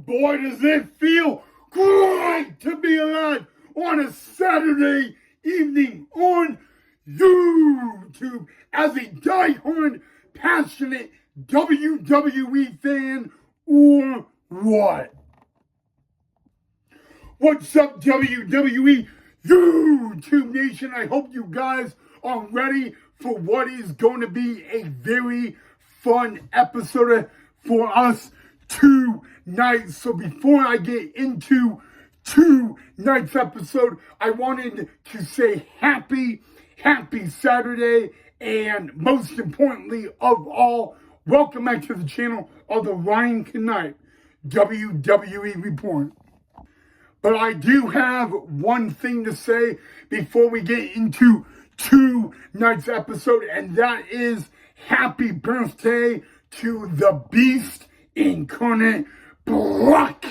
boy, does it feel great to be alive on a Saturday evening on YouTube as a diehard, passionate WWE fan or what? What's up, WWE YouTube Nation? I hope you guys are ready for what is going to be a very fun episode for us tonight. So before I get into tonight's episode, I wanted to say happy Saturday, and most importantly of all, welcome back to the channel of the Ryan Knight WWE Report. But I do have one thing to say before we get into tonight's episode, and that is happy birthday to the Beast Incarnate, Brock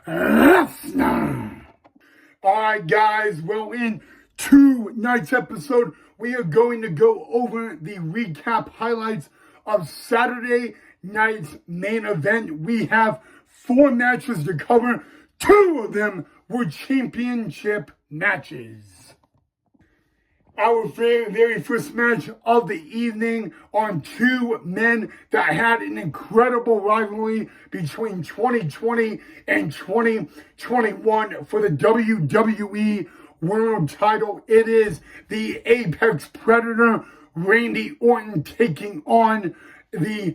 Lesnar. Alright guys, well, in tonight's episode, we are going to go over the recap highlights of Saturday night's main event. We have 4 matches to cover. 2 of them were championship matches. Our very first match of the evening on 2 men that had an incredible rivalry between 2020 and 2021 for the WWE World Title. It is the Apex Predator, Randy Orton, taking on the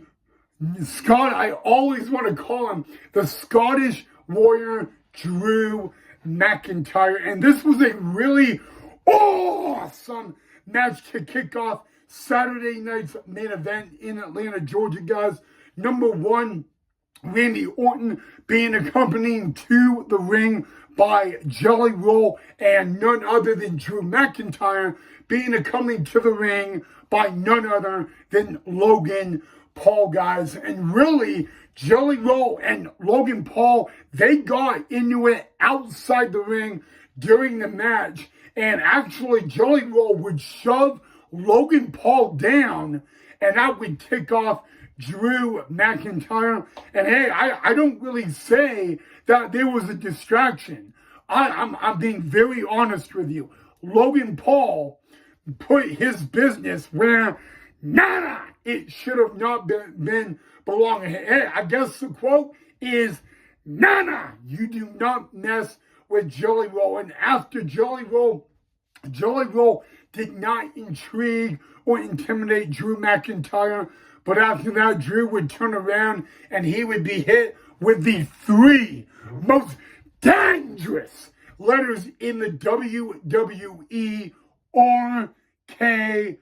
I always want to call him the Scottish Warrior, Drew McIntyre. And this was a really awesome match to kick off Saturday night's main event in Atlanta, Georgia, guys. Number 1, Randy Orton being accompanied to the ring by Jelly Roll, and none other than Drew McIntyre being accompanied to the ring by none other than Logan Paul, guys. And really, Jelly Roll and Logan Paul, they got into it outside the ring during the match. And actually, Jelly Roll would shove Logan Paul down, and that would kick off Drew McIntyre. And hey, I don't really say that there was a distraction. I'm being very honest with you. Logan Paul put his business where it should have not been belonging. Hey, I guess the quote is, you do not mess with Jelly Roll. And after Jelly Roll did not intrigue or intimidate Drew McIntyre, but after that, Drew would turn around and he would be hit with the 3 most dangerous letters in the WWE, RKO.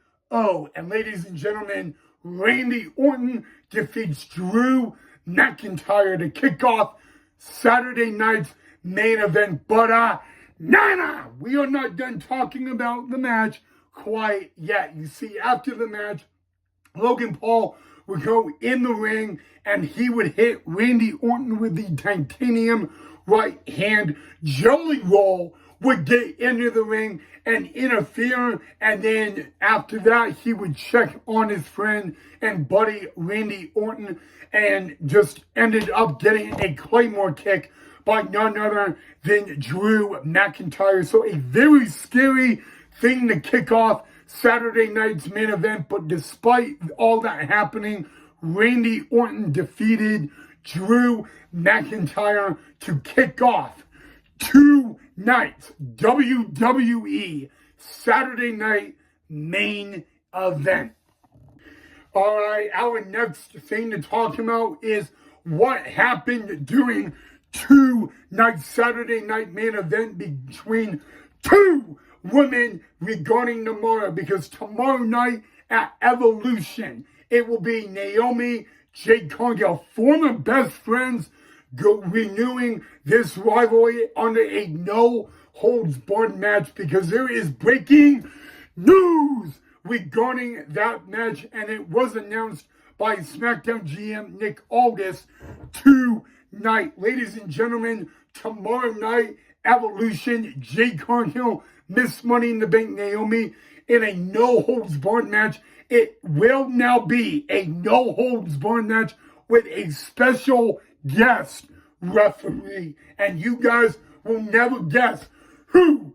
And ladies and gentlemen, Randy Orton defeats Drew McIntyre to kick off Saturday night's main event. But we are not done talking about the match quite yet. You see, after the match, Logan Paul would go in the ring and he would hit Randy Orton with the titanium right hand. Jelly Roll would get into the ring and interfere, and then after that, he would check on his friend and buddy Randy Orton, and just ended up getting a Claymore kick by none other than Drew McIntyre. So a very scary thing to kick off Saturday night's main event. But despite all that happening, Randy Orton defeated Drew McIntyre to kick off tonight's WWE Saturday night main event. All right, our next thing to talk about is what happened during tonight's Saturday night main event between 2 women regarding tomorrow. Because tomorrow night at Evolution, it will be Naomi, Jade Cargill, former best friends, renewing this rivalry under a no-holds-barred match, because there is breaking news regarding that match, and it was announced by SmackDown GM Nick Aldis tonight. Ladies and gentlemen, tomorrow night, Evolution, Jade Cargill, Miss Money in the Bank Naomi, in a no-holds-barred match. It will now be a no-holds-barred match with a special guest referee. And you guys will never guess who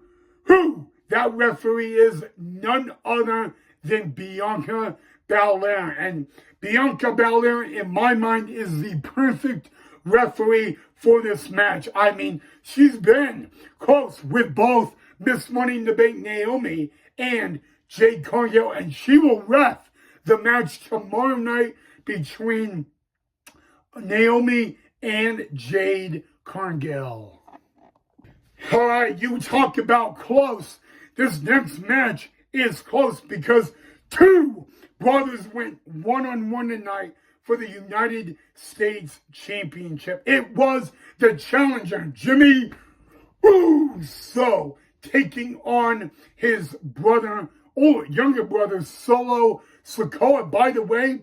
that referee is. None other than Bianca Belair. And Bianca Belair, in my mind, is the perfect referee for this match. I mean, she's been close with both Miss Money in the Bank Naomi and Jade Cargill, and she will ref the match tomorrow night between Naomi and Jade Cargill. All right, you talk about close. This next match is close because two brothers went one-on-one tonight for the United States Championship. It was the challenger, Jimmy Uso, taking on his brother, or younger brother, Solo Sikoa. By the way,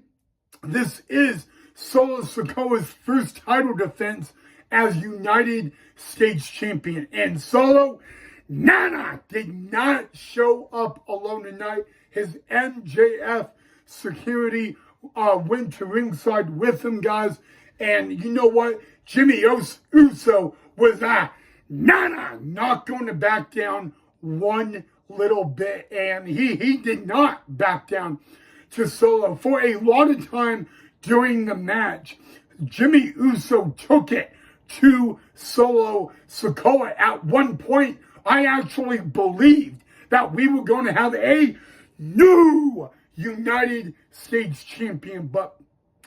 this is Solo Sikoa's first title defense as United States Champion. And Solo Nana did not show up alone tonight. His MJF security went to ringside with him, guys. And you know what? Jimmy Uso was not going to back down one little bit. And he did not back down to Solo. For a lot of time during the match, Jimmy Uso took it to Solo Sikoa. At one point, I actually believed that we were going to have a new United States Champion, but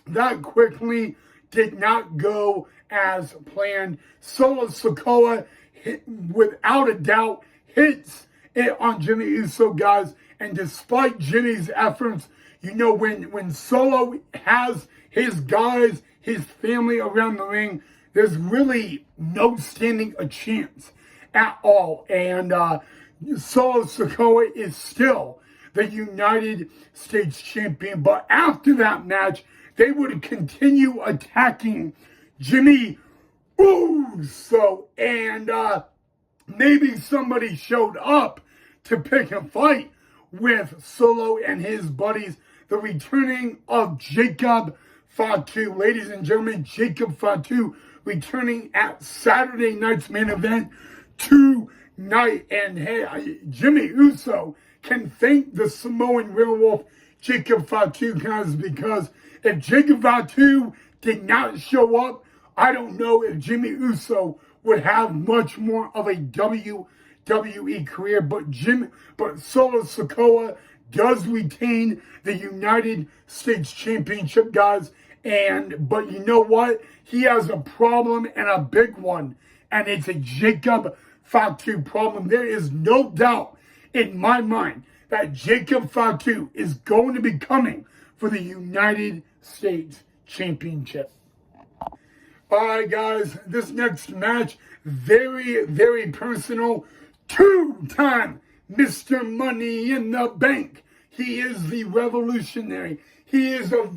that quickly did not go as planned. Solo Sikoa, without a doubt, hits it on Jimmy Uso, guys. And despite Jimmy's efforts, you know, when Solo has his guys, his family around the ring, there's really no standing a chance at all. And Solo Sikoa is still the United States Champion. But after that match, they would continue attacking Jimmy Uso. And maybe somebody showed up to pick a fight with Solo and his buddies. The returning of Jacob Fatu. Ladies and gentlemen, Jacob Fatu returning at Saturday night's main event tonight. And hey, Jimmy Uso can thank the Samoan werewolf Jacob Fatu, guys, because if Jacob Fatu did not show up, I don't know if Jimmy Uso would have much more of a WWE career. But Solo Sikoa does retain the United States Championship, guys. But you know what? He has a problem, and a big one, and it's a Jacob Fatu problem. There is no doubt in my mind that Jacob Fatu is going to be coming for the United States Championship. All right, guys, this next match, very, very personal. Two-time Mr. Money in the Bank. He is the revolutionary. He is a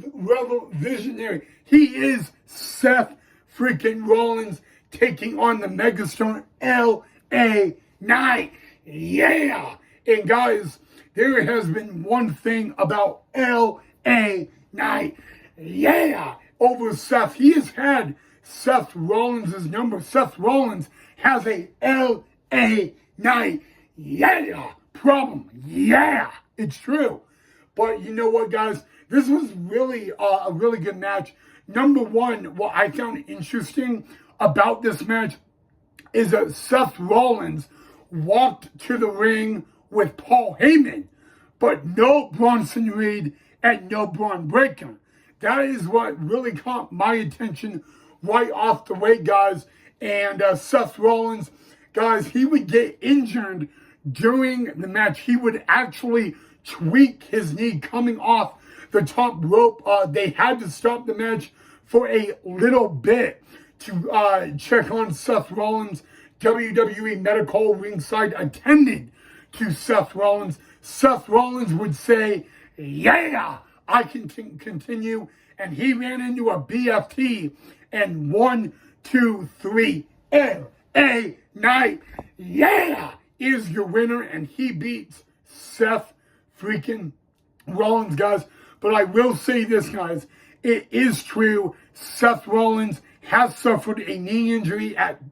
visionary. He is Seth freaking Rollins taking on the megastar L.A. Knight. Yeah. And guys, there has been one thing about L.A. Knight. Yeah. Over Seth. He has had Seth Rollins' number. Seth Rollins has a L.A. Knight. Yeah. Problem. Yeah. It's true. But you know what, guys? This was really a really good match. Number one, what I found interesting about this match is that Seth Rollins walked to the ring with Paul Heyman, but no Bronson Reed and no Braun Breaker. That is what really caught my attention right off the way, guys. And Seth Rollins, guys, he would get injured during the match. He would actually tweak his knee coming off the top rope. They had to stop the match for a little bit to check on Seth Rollins. WWE Medical ringside attended to Seth Rollins. Seth Rollins would say, yeah, I can continue. And he ran into a BFT. And 1, 2, 3, L.A. Knight, yeah, is your winner. And he beats Seth freaking Rollins, guys. But I will say this, guys. It is true. Seth Rollins has suffered a knee injury at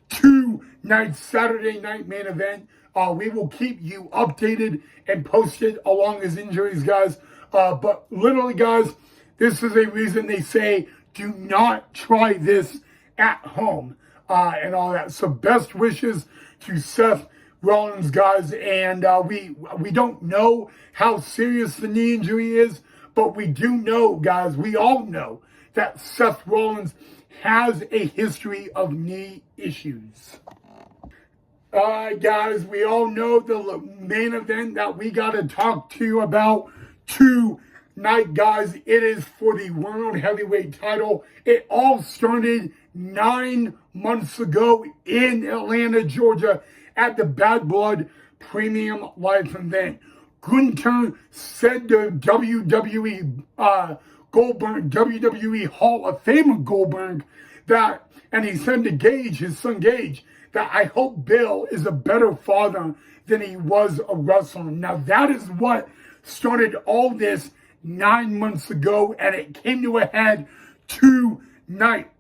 tonight's Saturday night main event. We will keep you updated and posted along his injuries, guys. But literally, guys, this is a reason they say do not try this at home and all that. So best wishes to Seth Rollins, guys. And we don't know how serious the knee injury is, but we do know, guys, we all know that Seth Rollins has a history of knee issues. All right, guys, we all know the main event that we got to talk to you about tonight, guys. It is for the World Heavyweight title. It all started 9 months ago in Atlanta, Georgia, at the Bad Blood Premium Live event. Gunther said to WWE Goldberg, WWE Hall of Famer Goldberg, that, and he said to Gage, his son Gage, that I hope Bill is a better father than he was a wrestler. Now that is what started all this 9 months ago, and it came to a head tonight.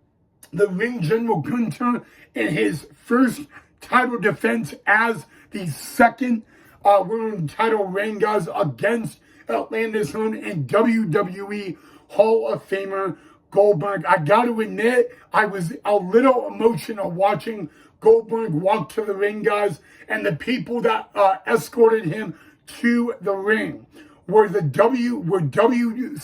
The ring general Gunther, in his first title defense as the second world title reign, guys, against Atlanta's own and WWE Hall of Famer Goldberg. I got to admit, I was a little emotional watching Goldberg walk to the ring, guys, and the people that escorted him to the ring were WCW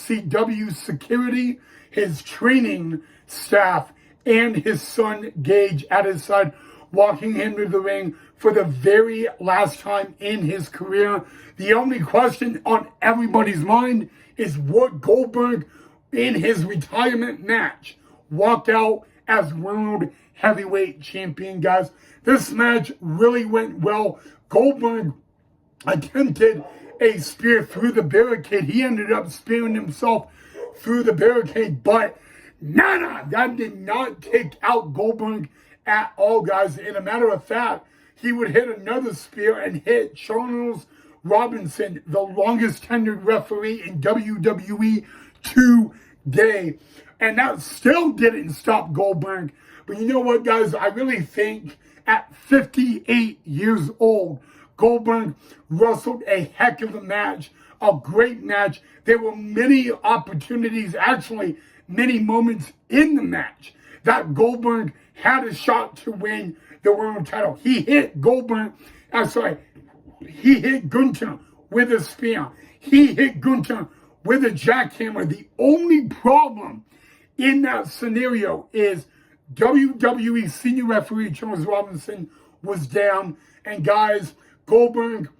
security, his training staff, and his son Gage at his side, walking him to the ring for the very last time in his career. The only question on everybody's mind is would Goldberg, in his retirement match, walk out as World Heavyweight Champion, guys? This match really went well. Goldberg attempted a spear through the barricade. He ended up spearing himself through the barricade, but that did not take out Goldberg at all, guys. In a matter of fact, he would hit another spear and hit Charles Robinson, the longest tenured referee in WWE today. And that still didn't stop Goldberg. But you know what, guys? I really think at 58 years old, Goldberg wrestled a heck of a match, a great match. There were many opportunities, actually many moments in the match that Goldberg had a shot to win the world title. He hit he hit Gunther with a spear. He hit Gunther with a jackhammer. The only problem in that scenario is WWE senior referee Charles Robinson was down, and guys, Goldberg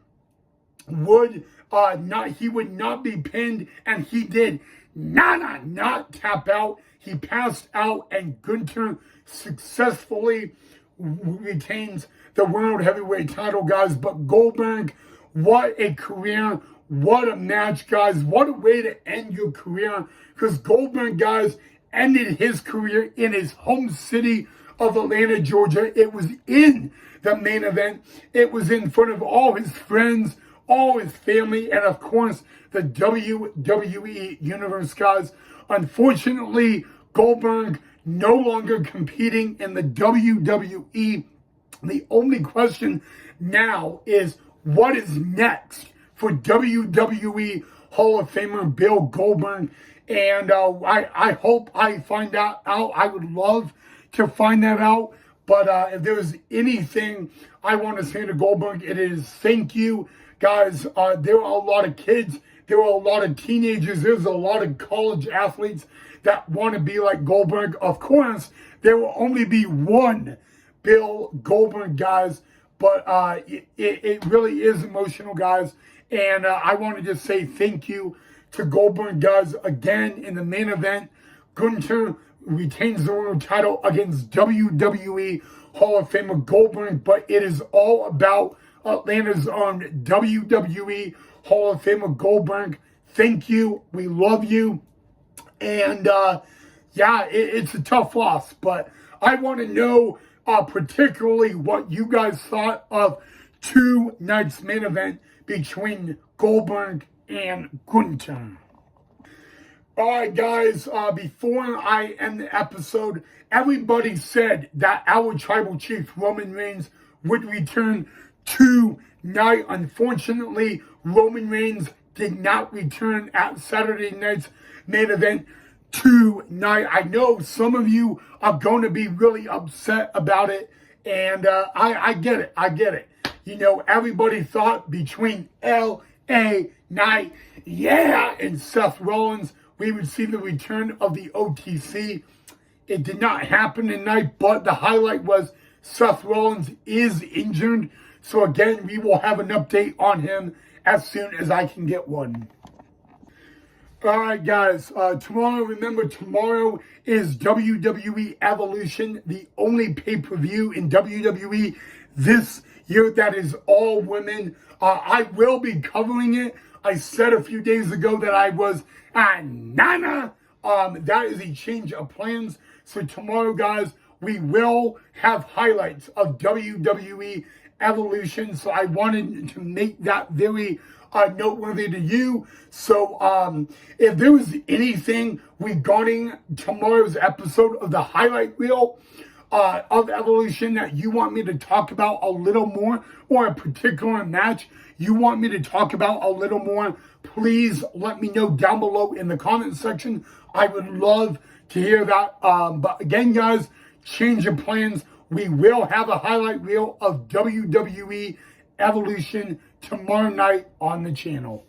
would not be pinned, and he did not tap out. He passed out, and Gunther successfully retains the World Heavyweight title, guys. But Goldberg, what a career, what a match, guys. What a way to end your career, because Goldberg, guys, ended his career in his home city of Atlanta, Georgia. It was in the main event. It was in front of all his friends, all his family, and of course, the WWE Universe, guys. Unfortunately, Goldberg no longer competing in the WWE. The only question now is what is next for WWE Hall of Famer Bill Goldberg. And I hope I find that out. I would love to find that out. But if there's anything I want to say to Goldberg, it is thank you, guys. There are a lot of kids. There are a lot of teenagers. There's a lot of college athletes that want to be like Goldberg. Of course, there will only be one Bill Goldberg, guys. But it really is emotional, guys. And I want to just say thank you to Goldberg, guys. Again, in the main event, Gunther retains the world title against WWE Hall of Famer Goldberg, but it is all about Atlanta's own WWE Hall of Famer Goldberg. Thank you. We love you. And it's a tough loss, but I want to know particularly what you guys thought of tonight's main event between Goldberg and Gunther. All right, guys, before I end the episode, everybody said that our tribal chief, Roman Reigns, would return tonight. Unfortunately, Roman Reigns did not return at Saturday night's main event tonight. I know some of you are going to be really upset about it, and I get it. I get it. You know, everybody thought between L.A. Knight, and Seth Rollins, we would see the return of the OTC. It did not happen tonight, but the highlight was Seth Rollins is injured. So again, we will have an update on him as soon as I can get one. All right, guys, tomorrow, remember, tomorrow is WWE Evolution, the only pay-per-view in WWE this year that is all women. I will be covering it. I said a few days ago that I was Nana. That is a change of plans. So tomorrow, guys, we will have highlights of WWE Evolution. So I wanted to make that very noteworthy to you. So if there was anything regarding tomorrow's episode of the highlight reel of Evolution that you want me to talk about a little more, or a particular match you want me to talk about a little more, please let me know down below in the comment section. I would love to hear that. But again, guys, change your plans. We will have a highlight reel of WWE Evolution tomorrow night on the channel.